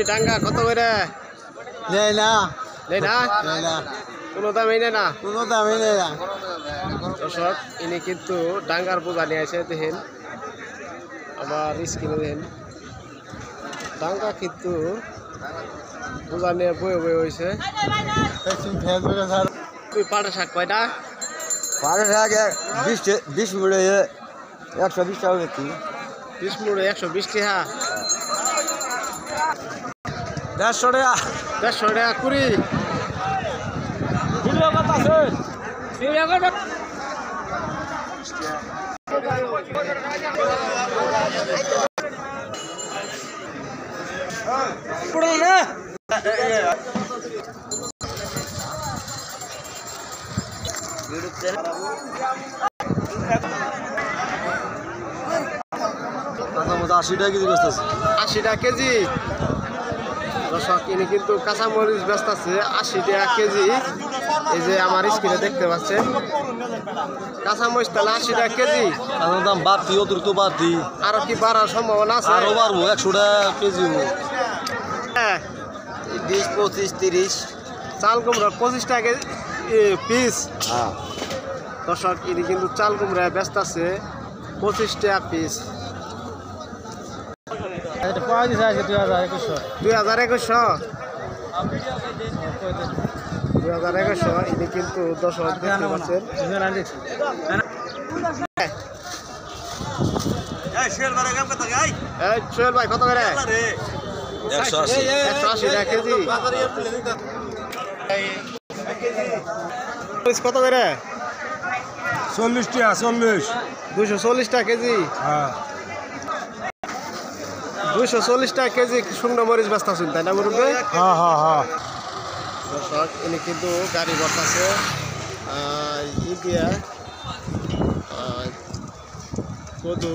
ডাঙ্গা কত করে নেই না নেই না নেই না কোনো দামই নেই না কোনো দামই নেই না। দর্শক ইনি কিন্তু ডাঙ্গার বোঝা নিয়ে আসে দেখেন আবার স্ক্রিনে দেখেন ডাঙ্গা কিন্তু বোঝা নিয়ে বয়ে বয়ে হয়েছে। তুই পাটা শাক কয়টা 20 মিনিটে 120 টাকা বেশি 20 মুড়ে 120 টাকা 150 টাকা 150 টাকা কুড়ি মোটামুটি 80 টাকা কেজি বেচতেছে 80 টাকা কেজি। দর্শক ইনি কিন্তু কাঁচামরিচ ব্যস্ত আছে 80 টাকা কেজি। এই যে আমার স্ক্রিনে দেখতে পাচ্ছেন কাঁচামরিচ তাহলে 80 টাকা কেজি। আমার দাম বাড়তি অতিরিক্ত বাড়তি আরো কি বাড়ার সম্ভাবনা আছে? আরো বাড়বো 100 টাকা কেজি হ্যাঁ 20 25 30 চাল কুমড়া 25 টাকা কেজি পিস। হ্যাঁ দর্শক ইনি কিন্তু চাল কুমড়া ব্যস্ত আছে 25 টাকা পিস। 2021 ইনি কিন্তু দর্শক দেখতে পাচ্ছেন। এই সোহেল ভাই কত করে 180 180 টাকা কেজি। কত করে 40 টাকা 40 240 টাকা কেজি। হ্যাঁ 240 টাকা কেজি শুকনো মরিচ ব্যস্ত আছেন তাই না মুরব্বী? হ্যাঁ হ্যাঁ হ্যাঁ দর্শক ইনি কিন্তু গাড়ি বসতেছে ই দিয়া কদু